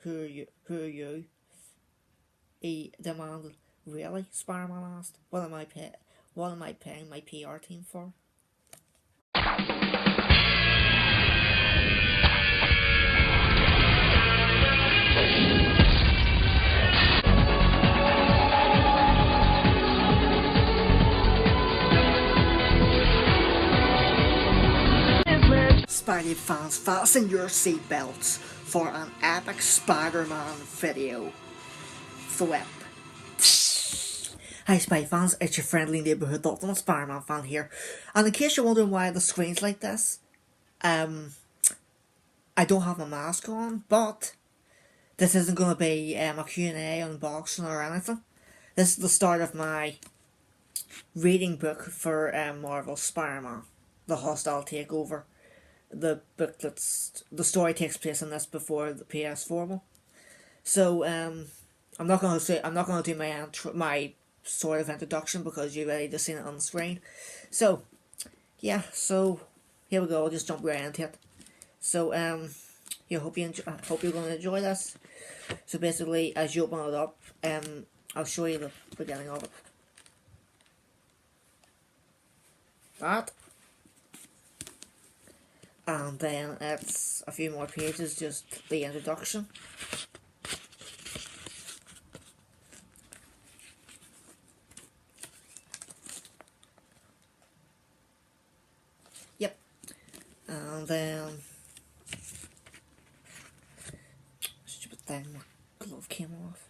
Who are you? Who are you? He demanded. Really? Spider-Man asked. What am I paying my PR team for? Spidey fans, fasten your seatbelts for an epic Spider-Man video flip. Hi Spidey fans, it's your friendly neighbourhood Ultimate Spider-Man fan here. And in case you're wondering why the screen's like this, I don't have my mask on, but this isn't going to be a Q&A, unboxing or anything. This is the start of my reading book for Marvel's Spider-Man, The Hostile Takeover. The book the story takes place in this before the PS4 one. So I'm not gonna do my sort of introduction because you've already just seen it on the screen. So yeah, so here we go. I'll just jump right into it. So yeah, hope you're going to enjoy this. So basically, as you open it up, I'll show you the beginning of it. That. And then it's a few more pages, just the introduction. Yep. And then stupid thing, my glove came off.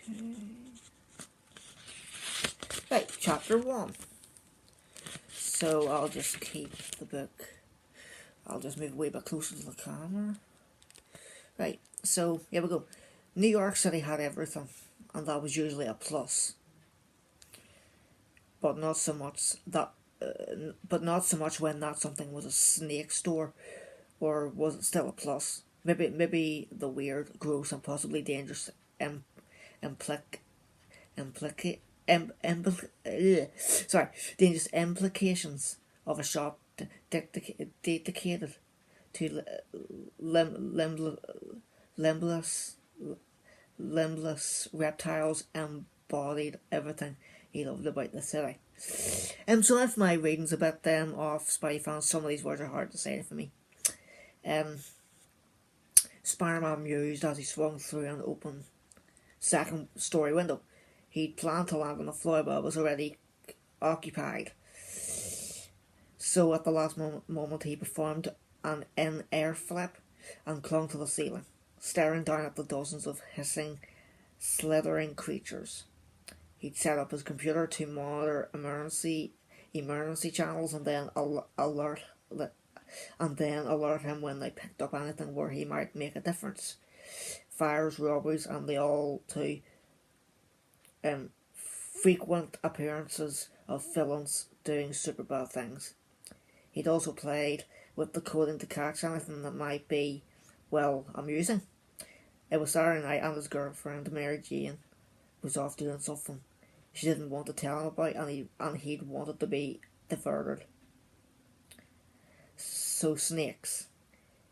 Okay. Right, chapter 1. So I'll just keep the book. I'll just move a wee bit closer to the camera. Right, so here we go. New York City had everything, and that was usually a plus. But not so much when that something was a snake store, or was it still a plus? Maybe the weird, gross, and possibly dangerous dangerous implications of a shop dedicated to limbless reptiles embodied everything he loved about the city. So if my reading's a bit off, Spidey-Fan, some of these words are hard to say for me. Spider-Man mused as he swung through an open second-story window. He'd planned to land on the floor, but was already occupied. So at the last moment he performed an in-air flip and clung to the ceiling, staring down at the dozens of hissing, slithering creatures. He'd set up his computer to monitor emergency channels and then alert him when they picked up anything where he might make a difference. Fires, robberies, and the all too frequent appearances of villains doing super bad things. He'd also played with the coding to catch anything that might be, well, amusing. It was Saturday night and his girlfriend, Mary Jane, was off doing something she didn't want to tell him about, and he'd wanted to be diverted. So snakes.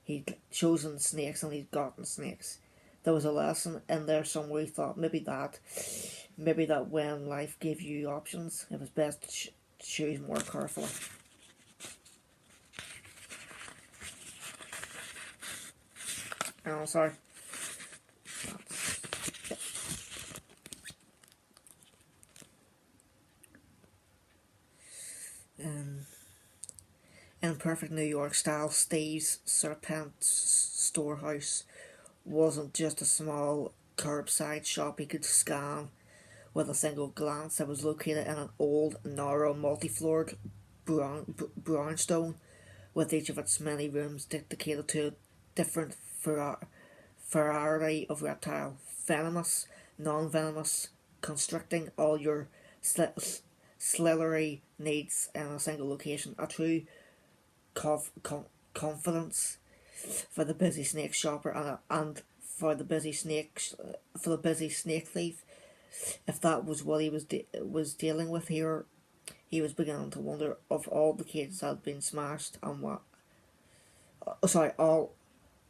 He'd chosen snakes and he'd gotten snakes. There was a lesson in there somewhere. He thought maybe that when life gave you options, it was best to choose more carefully. Oh, sorry. In perfect New York style, Steve's Serpent storehouse wasn't just a small curbside shop he could scan with a single glance. It was located in an old, narrow, multi-floored brownstone, with each of its many rooms dedicated to a different variety of reptile, venomous, non-venomous, constricting all your slithery needs in a single location. A true confidence for the busy snake shopper and for the busy snake thief. If that was what he was dealing with here, he was beginning to wonder if all the cages had been smashed and what. Sorry, all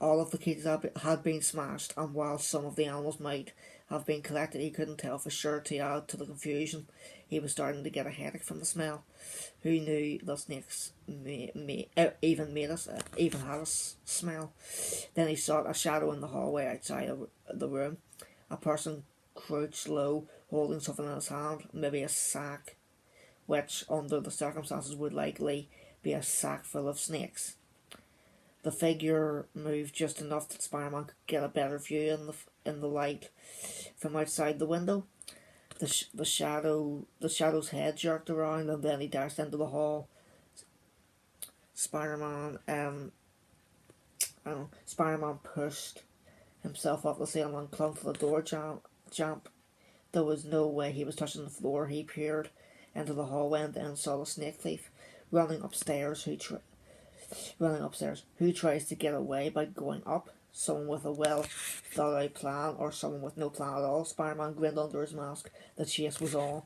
of the cages had been smashed, and while some of the animals might have been collected, he couldn't tell for sure. To add to the confusion, he was starting to get a headache from the smell. Who knew the snakes even had a smell? Then he saw a shadow in the hallway outside the room. A person crouched low, holding something in his hand, maybe a sack, which under the circumstances would likely be a sack full of snakes. The figure moved just enough that Spider-Man could get a better view in the light from outside the window. The shadow's head jerked around, and then he dashed into the hall. Spider-Man pushed himself off the ceiling and clung to the door jamb. There was no way he was touching the floor. He peered into the hallway and then saw the snake thief running upstairs. Who tries to get away by going up? Someone with a well thought out plan, or someone with no plan at all? Spider-Man grinned under his mask. The chase was on.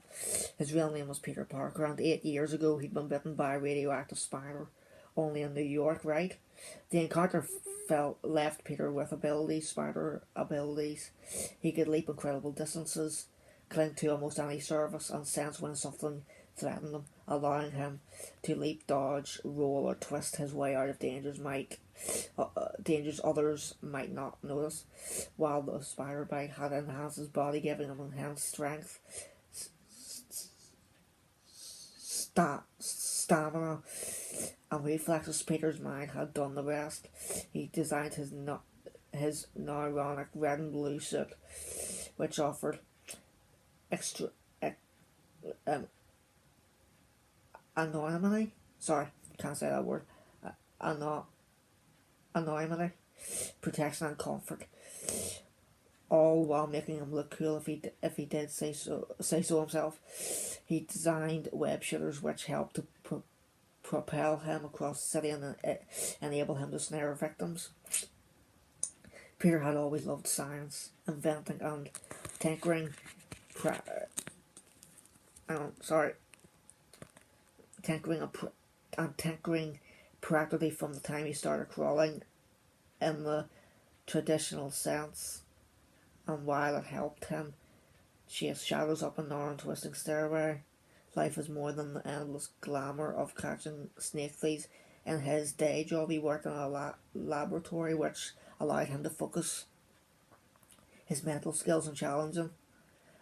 His real name was Peter Parker, and 8 years ago he'd been bitten by a radioactive spider, only in New York, right? The encounter left Peter with spider abilities. He could leap incredible distances, cling to almost any surface, and sense when something threatened him, allowing him to leap, dodge, roll, or twist his way out of dangers others might not notice. While the spider bite had enhanced his body, giving him enhanced strength, stamina, and reflexes, Peter's mind had done the rest. He designed his now ironic red and blue suit, which offered anonymity. Sorry, can't say that word. Anonymity, protection, and comfort, all while making him look cool if he did say so himself. He designed web shooters which helped to propel him across the city and enable him to snare victims. Peter had always loved science, inventing and tinkering. Tinkering practically from the time he started crawling in the traditional sense, and while it helped him chase shadows up a narrow twisting stairway, life is more than the endless glamour of catching snake thieves. In his day job, he worked in a laboratory which allowed him to focus his mental skills on challenging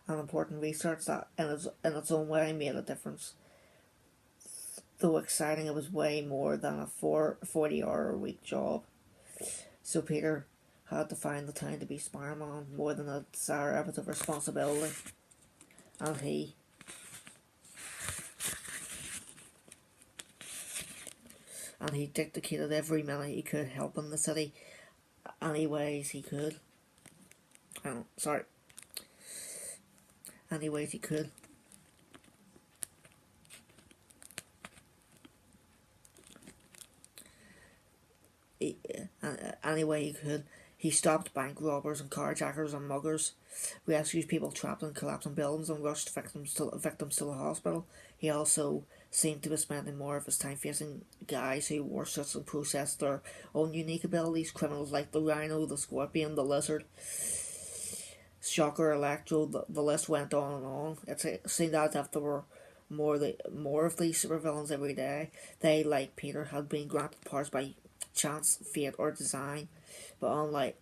and important research that in its own way made a difference. Though exciting, it was way more than a 40-hour-a-week job. So Peter had to find the time to be Spider-Man, more than a desire, it was a responsibility. And he dedicated every minute he could helping the city any ways he could. Any ways he could. Any way he could. He stopped bank robbers and carjackers and muggers, rescued people trapped in collapsing buildings, and rushed victims to the hospital. He also seemed to be spending more of his time facing guys who wore suits and possessed their own unique abilities. Criminals like the Rhino, the Scorpion, the Lizard, Shocker, Electro. The list went on and on. It seemed as if there were more of these supervillains every day. They, like Peter, had been granted powers by chance, fate, or design, but unlike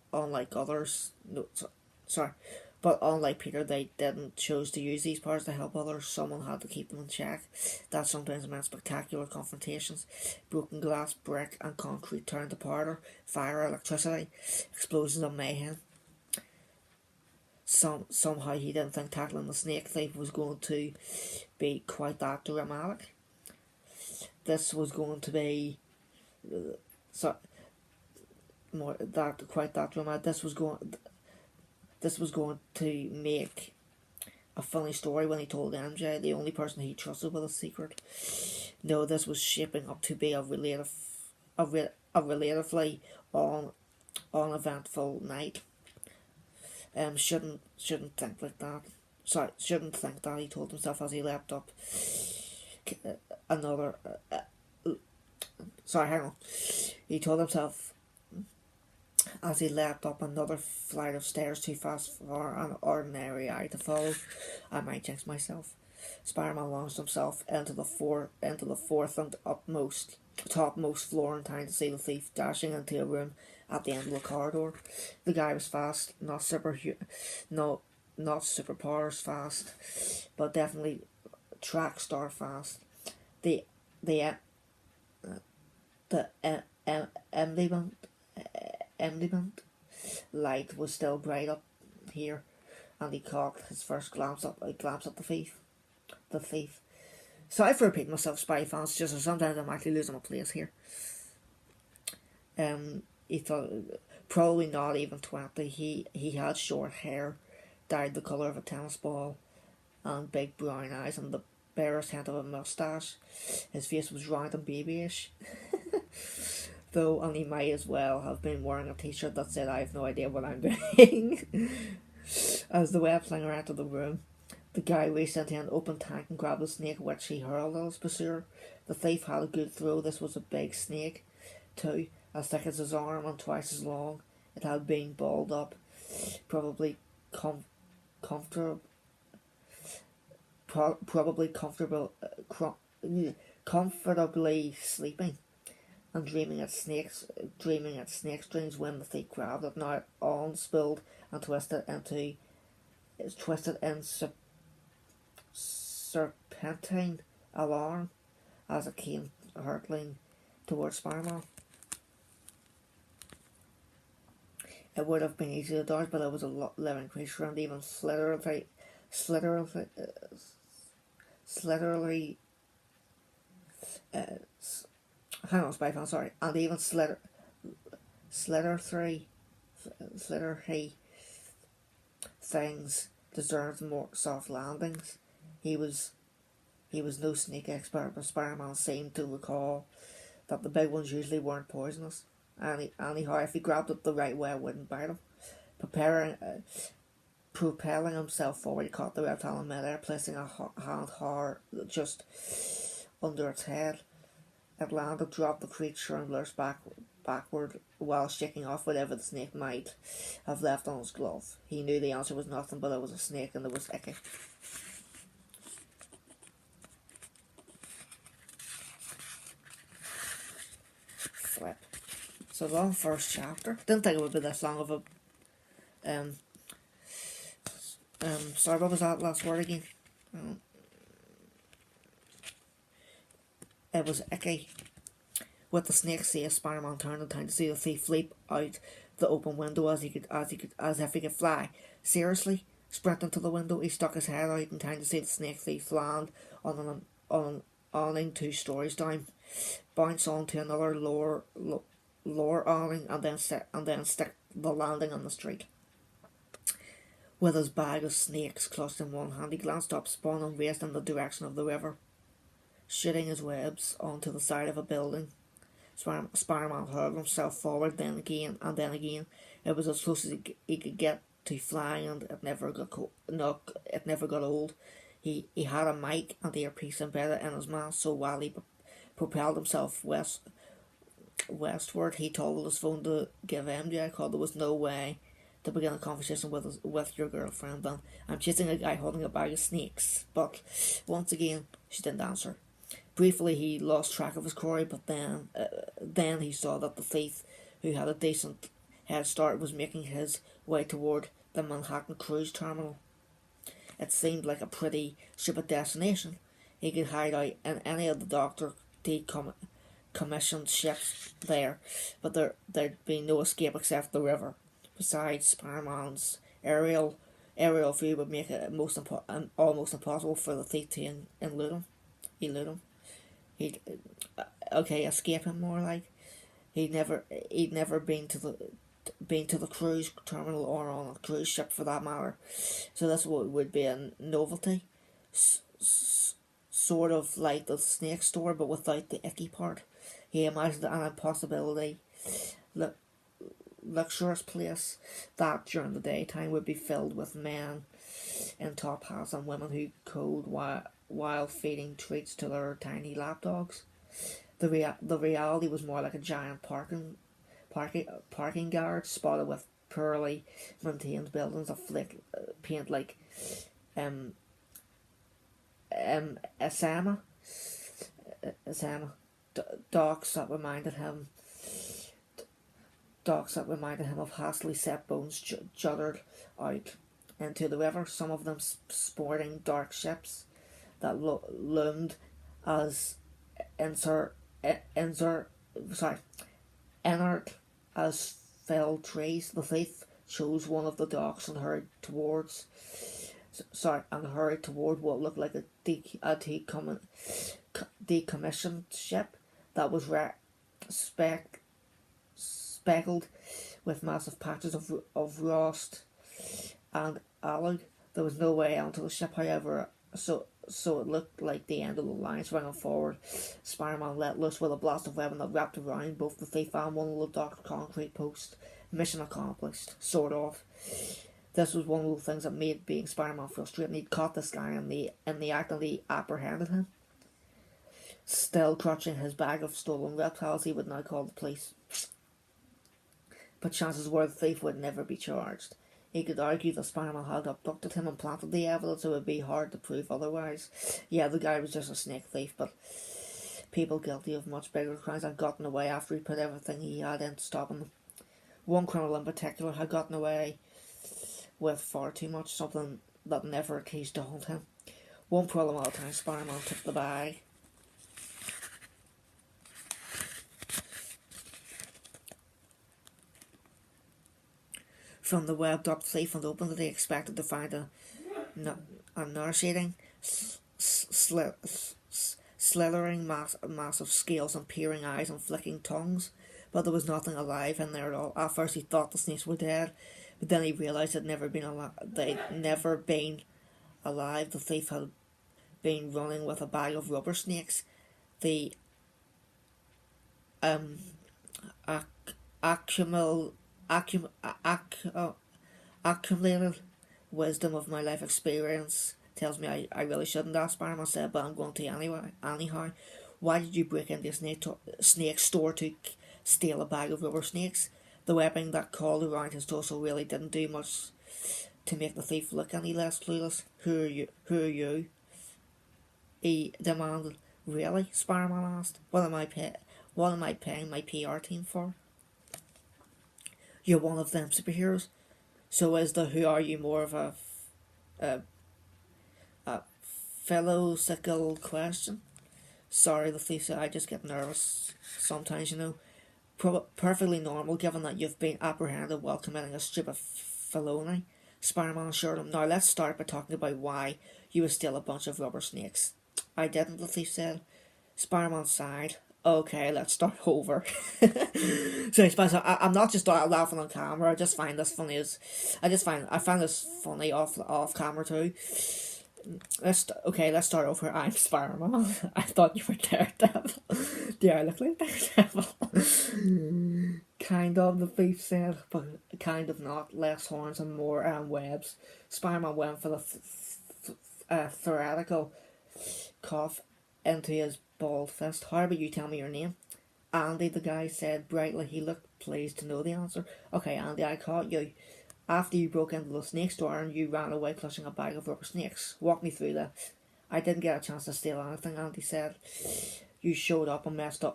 Peter, they didn't choose to use these powers to help others. Someone had to keep them in check. That sometimes meant spectacular confrontations. Broken glass, brick, and concrete turned to powder, fire, electricity, explosions, and mayhem. Somehow he didn't think tackling the snake thief was going to be quite that dramatic. This was going to be This was going to make a funny story when he told MJ, the only person he trusted with a secret. No, this was shaping up to be a relatively uneventful night. Shouldn't think like that. Shouldn't think that, he told himself as he leapt up, another. Sorry, hang on. He told himself as he leapt up another flight of stairs too fast for an ordinary eye to follow. I might jinx myself. Spider-Man launched himself into the fourth and topmost floor in time to see the thief dashing into a room at the end of the corridor. The guy was fast, not superpowers fast, but definitely track star fast. The the embodiment light was still bright up here, and he caught his first glance at the thief. Sorry for repeating myself, Spidey-Fans, just sometimes I'm actually losing my place here. He thought probably not even 20. He had short hair, dyed the colour of a tennis ball, and big brown eyes, and the barest hint of a moustache. His face was round and babyish, though, and he might as well have been wearing a t-shirt that said, "I have no idea what I'm doing." As the web slinger entered the room, the guy reached into an open tank and grabbed the snake, which he hurled at his pursuer. The thief had a good throw. This was a big snake, too, as thick as his arm and twice as long. It had been balled up, probably comfortably sleeping and dreaming at snake strings when the thief grabbed it. Now all spilled and twisted in serpentine alarm as it came hurtling towards Spider-Man. It would have been easy to dodge, but it was a living creature, and even slitherly hang on, Spy fan, sorry, and even slitherly things deserved more soft landings. He was no snake expert, but Spider-Man seemed to recall that the big ones usually weren't poisonous. Anyhow, if he grabbed it the right way, it wouldn't bite him. Propelling himself forward, he caught the reptile in midair, placing a hand hard just under its head. It landed, dropped the creature, and lurched backward while shaking off whatever the snake might have left on his glove. He knew the answer was nothing, but it was a snake, and it was icky. Flip. So long first chapter. Didn't think it would be this long of a sorry, what was that last word again? It was icky. With the snake safe, Spider-Man turned in time to see the thief leap out the open window as if he could fly. Seriously, sprinting to the window, he stuck his head out in time to see the snake thief land on an awning 2 stories down, bounce onto another lower awning, and then stick the landing on the street. With his bag of snakes clutched in one hand, he glanced up, spun and raced in the direction of the river, shooting his webs onto the side of a building. Spider-Man hurled himself forward, then again, and then again. It was as close as he could get to flying, and it never got old. He had a mic and earpiece embedded in his mask, so while he propelled himself westward, he toggled his phone to give MJ a call. There was no way to begin a conversation with your girlfriend. Then I'm chasing a guy holding a bag of snakes, but once again she didn't answer. Briefly, he lost track of his quarry, but then he saw that the thief, who had a decent head start, was making his way toward the Manhattan cruise terminal. It seemed like a pretty stupid destination. He could hide out in any of the Dr. D commissioned ships there, but there'd be no escape except the river. Besides, Spider-Man's aerial view would make it almost impossible for the thief to elude him. He'd escape him more like. He'd never been to the cruise terminal or on a cruise ship for that matter, so this would be a novelty, sort of like the snake store but without the icky part. He imagined an impossibility, luxurious place that during the daytime would be filled with men in top hats and women who code while feeding treats to their tiny lapdogs. The reality was more like a giant parking garage spotted with poorly maintained buildings of flick paint like um Asama Asama docks that reminded him of hastily set bones jutted out into the river, some of them sporting dark ships that loomed as insert, insert, sorry, inert as felled trees. The thief chose one of the docks and hurried toward what looked like a decommissioned ship that was speckled with massive patches of rust and alloy. There was no way onto the ship, however, so it looked like the end of the line. Swinging forward, Spider-Man let loose with a blast of weapon that wrapped around both the thief and one of the dock's concrete posts. Mission accomplished, sort of. This was one of the things that made being Spider-Man frustrating. He'd caught this guy in the act and he apprehended him. Still clutching his bag of stolen reptiles, he would now call the police. But chances were the thief would never be charged. He could argue that Spider-Man had abducted him and planted the evidence. It would be hard to prove otherwise. Yeah, the guy was just a snake thief, but people guilty of much bigger crimes had gotten away after he put everything he had into stopping them. One criminal in particular had gotten away with far too much, something that never ceased to haunt him. One problem at a time, Spider-Man took the bag. From the web-docked thief and opened it. He expected to find a nauseating, slithering mass of scales and peering eyes and flicking tongues, but there was nothing alive in there at all. At first he thought the snakes were dead, but then he realised they'd never been alive. The thief had been running with a bag of rubber snakes. The accumulated wisdom of my life experience tells me I really shouldn't ask, Spider-Man said, but I'm going to anyway. Anyhow, why did you break into a snake store to steal a bag of rubber snakes? The webbing that coiled around his torso really didn't do much to make the thief look any less clueless. Who are you? He demanded. Really? Spider-Man asked. What am I paying my PR team for? You're one of them superheroes. So is the who are you more of a philosophical question? Sorry, the thief said, I just get nervous sometimes, Perfectly normal given that you've been apprehended while committing a stupid felony. Spider-Man assured him. Now let's start by talking about why you would steal a bunch of rubber snakes. I didn't, the thief said. Spider-Man sighed. Okay, let's start over. So I'm not just laughing on camera. I just find this funny. I find this funny off camera too. Let's start over. I'm Spider-Man. I thought you were Daredevil. Do I look like Daredevil? Kind of, the thief said, but kind of not. Less horns and more webs. Spider-Man went for the theoretical cough into his bald fist. How about you tell me your name? Andy, the guy said brightly. He looked pleased to know the answer. Okay, Andy, I caught you after you broke into the snake store and you ran away clutching a bag of rubber snakes. Walk me through that. I didn't get a chance to steal anything, Andy said. You showed up and messed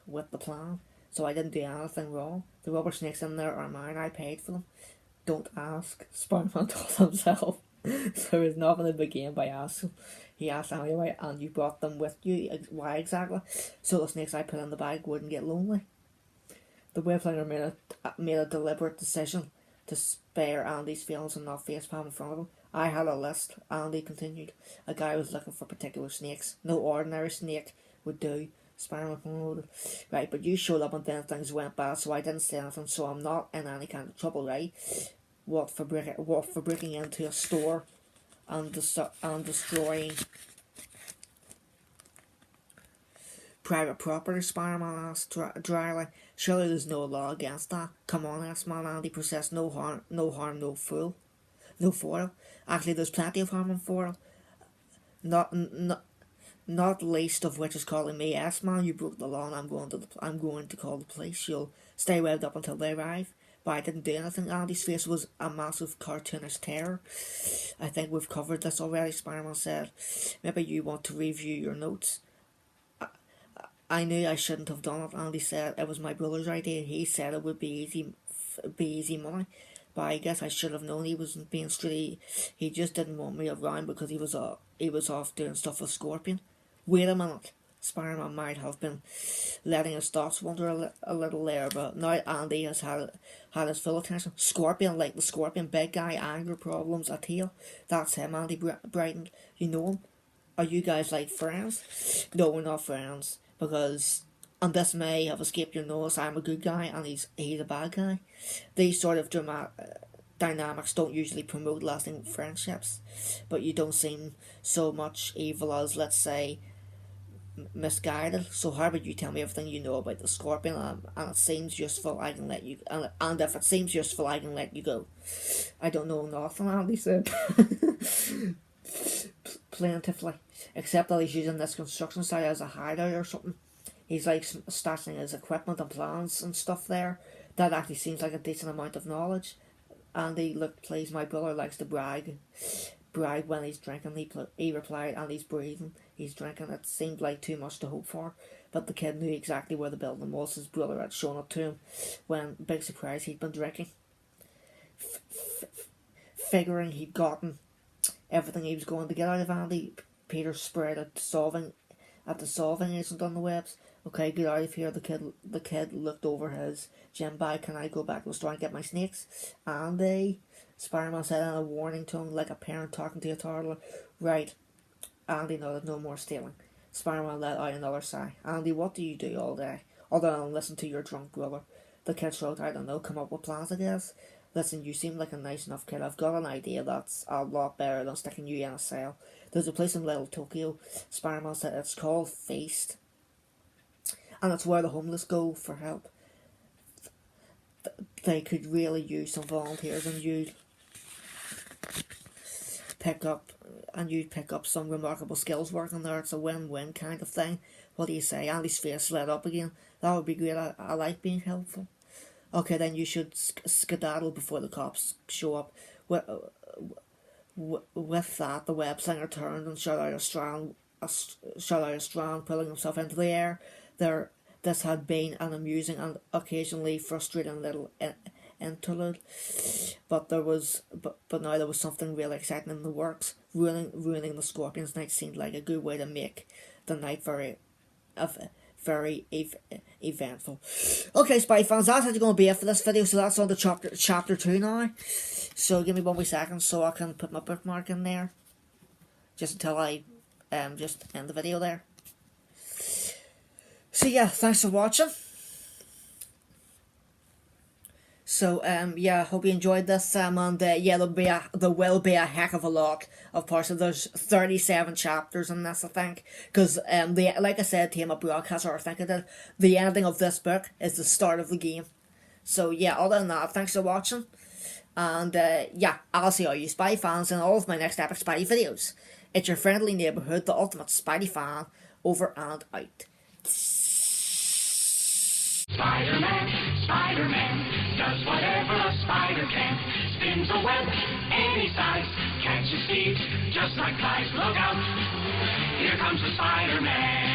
with the plan, so I didn't do anything wrong. The rubber snakes in there are mine. I paid for them. Don't ask, Spider-Man told himself. There was nothing to begin by asking. He asked anyway, and you brought them with you. Why exactly? So the snakes I put in the bag wouldn't get lonely. The webfinder made a deliberate decision to spare Andy's feelings and not facepalm in front of him. I had a list, Andy continued. A guy was looking for particular snakes. No ordinary snake would do. Spider-Man concluded. Right, but you showed up and then things went bad, so I didn't say anything, so I'm not in any kind of trouble, right? What for breaking into a store and destroying private property? Spider-Man asked dryly. Surely there's no law against that. Come on, S-Man, Andy persisted. No harm, no foul. Actually, there's plenty of harm in foul. Not least of which is calling me, "Yes, man, you broke the law, and I'm going to call the police. You'll stay waved up until they arrive." But I didn't do anything. Andy's face was a massive cartoonish terror. I think we've covered this already. Spider-Man said, "Maybe you want to review your notes." I knew I shouldn't have done it. Andy said it was my brother's idea. He said it would be easy money. But I guess I should have known he wasn't being straight. He just didn't want me around because he was off doing stuff with Scorpion. Wait a minute. Spider-Man might have been letting his thoughts wander a little there, but now Andy has had his full attention. Scorpion, like the Scorpion, big guy, anger problems, a tail. That's him, Andy brightened. You know him? Are you guys like friends? No, we're not friends, because, and this may have escaped your notice, I'm a good guy and he's a bad guy. These sort of dynamics don't usually promote lasting friendships, but you don't seem so much evil as, let's say, misguided. So how about you tell me everything you know about the Scorpion, and it seems useful, I can let you, and if it seems useful, I can let you go. I don't know nothing, Andy said. Plaintively, except that he's using this construction site as a hideout or something. He's like stashing his equipment and plans and stuff there. That actually seems like a decent amount of knowledge. Andy looked pleased. My brother likes to brag when he's drinking. He replied, and he's breathing. He's drinking. It seemed like too much to hope for, but the kid knew exactly where the building was. His brother had shown it to him when, big surprise, he'd been drinking. Figuring he'd gotten everything he was going to get out of Andy, Peter sprayed at the solving agent on the webs. Okay, get out of here. The kid looked over his gym bag. Can I go back to the store and get my snakes? Andy, Spider-Man said in a warning tone, like a parent talking to a toddler. Right. Andy nodded. No more stealing. Spider-Man let out another sigh. Andy, what do you do all day other than listen to your drunk brother? The kid shrugged. I don't know. Come up with plans, I guess. Listen, you seem like a nice enough kid. I've got an idea that's a lot better than sticking you in a cell. There's a place in Little Tokyo, Spider-Man said. It's called Feast, and it's where the homeless go for help. They could really use some volunteers, and you'd pick up some remarkable skills working there. It's a win-win kind of thing. What do you say? Andy's face lit up again. That would be great. I like being helpful. Okay, then you should skedaddle before the cops show up. With that, the web slinger turned and shot out a strand, pulling himself into the air. This had been an amusing and occasionally frustrating little interlude, but now there was something really exciting in the works. Ruining the Scorpion's night seemed like a good way to make the night very eventful. Okay, Spidey fans, that's actually going to be it for this video. So that's on to chapter 2 now. So give me 1 wee second so I can put my bookmark in there, just until I just end the video there. So yeah, thanks for watching. So yeah, hope you enjoyed this, and yeah, there will be a heck of a lot of parts. So there's 37 chapters in this, I think, because like I said to my broadcast, or I think I did, the ending of this book is the start of the game. So yeah, other than that, thanks for watching, and yeah, I'll see all you Spidey fans in all of my next epic Spidey videos. It's your friendly neighbourhood, the ultimate Spidey fan, over and out. Spider-Man does whatever a spider can. Spins a web any size, catches thieves just like flies. Look out, here comes the Spider-Man.